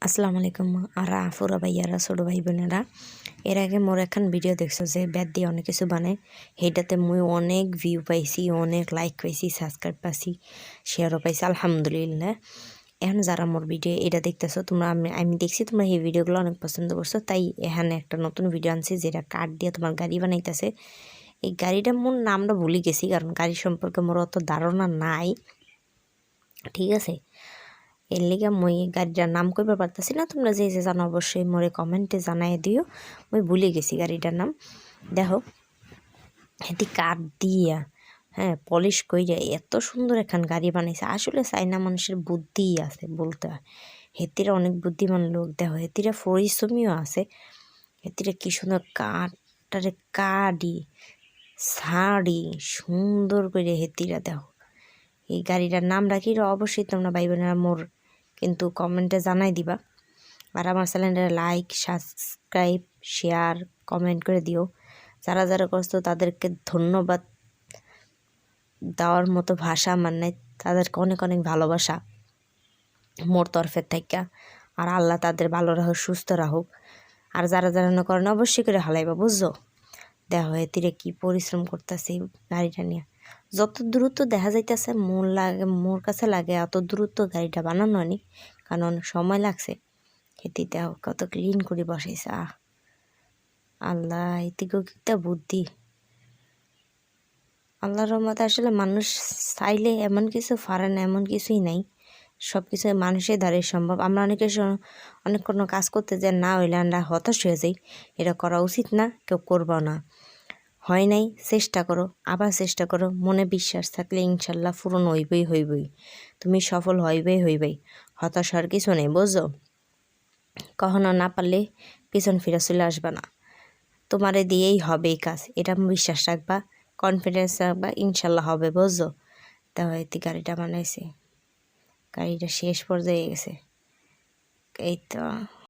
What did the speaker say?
আসসালামু আলাইকুম আর আফুরা ভাইয়ারা ছোট ভাই বোনেরা, এর আগে মোর এখন ভিডিও দেখছো যে ব্যাট দিয়ে অনেক কিছু বানায়। সেইটাতে মুই অনেক ভিউ পাইছি, অনেক লাইক পাইছি, সাবস্ক্রাইব পাইছি, শেয়ারও পাইছি, আলহামদুলিল্লাহ। এখন যারা মোর ভিডিও এটা দেখতেছো তোমরা, আমি দেখছি তোমরা এই ভিডিওগুলো অনেক পছন্দ করছো, তাই এখানে একটা নতুন ভিডিও আনছি যেটা কাঠ দিয়ে তোমার গাড়ি বানাইতেছে। এই গাড়িটা মোর নামটা ভুলে গেছি, কারণ গাড়ি সম্পর্কে মোর অত ধারণা নাই, ঠিক আছে। এর লিগে মুই গাড়িটার নাম কইবার পারতাছি না। তোমরা যে যে জানো অবশ্যই মোরে কমেন্টে জানাই দিও। মুই ভুলে গেছি গাড়িটার নাম। দেখো এটি কাঠ দিয়া, হ্যাঁ, পলিশ কইরা এত সুন্দর এখন গাড়ি বানাইছে। আসলে চাইনা মানুষের বুদ্ধিই আছে বলতে হয়। হেতিরা অনেক বুদ্ধিমান লোক, দেখো হেতিরা পরিশ্রমীও আছে। হেতিরা কি সুন্দর কাঠটারে কাটি ছাড়ি সুন্দর করে হেতিরা দেখো এই গাড়িটার নাম রাখি। অবশ্যই তোমরা ভাই বোনেরা মোর কিন্তু কমেন্টে জানাই দিবা। আর আমার চ্যানেলটা লাইক, সাবস্ক্রাইব, শেয়ার, কমেন্ট করে দিও। যারা যারা করছো তাদেরকে ধন্যবাদ দেওয়ার মতো ভাষা আমার নাই। তাদেরকে অনেক অনেক ভালোবাসা মোর তরফের থাইকা। আর আল্লাহ তাদের ভালো রাখুক, সুস্থ রাখুক। আর যারা যারা না করেন অবশ্যই করে হালাইবা, বুঝছো। দেখো এতিরে কি পরিশ্রম করতেছে গাড়িটা নিয়ে। যত দ্রুত দেখা যাইতেছে মোর কাছে লাগে এত দ্রুত গাড়িটা বানানো নি, কারণ অনেক সময় লাগছে। খেতে দেখো কত ক্লিন করে বসাইছে। আল্লাহ, এদিকেও একটা বুদ্ধি। আল্লাহর রহমতে আসলে মানুষ চাইলে এমন কিছু পারে না, এমন কিছুই নাই। সব কিছু মানুষের দ্বারাই সম্ভব। আমরা অনেক কোনো কাজ করতে যে না হইলে আমরা হতাশ হয়ে যাই। এটা করা উচিত না, কেউ করবো না। হয় নাই, চেষ্টা করো, আবার চেষ্টা করো। মনে বিশ্বাস থাকলে ইনশাল্লাহ পূরণ হইবই। তুমি সফল হইবই। হতাশ হওয়ার কিছু নেই, বুঝছো। কখনো না পারলে পিছন ফিরে চলে আসবা না। তোমারে দিয়েই হবে এই কাজ, এটা বিশ্বাস রাখবা, কনফিডেন্স রাখবা, ইনশাল্লাহ হবে, বুঝছো। তাও এতে গাড়িটা বানাইছে, গাড়িটা শেষ পর্যায়ে গেছে, এই তো।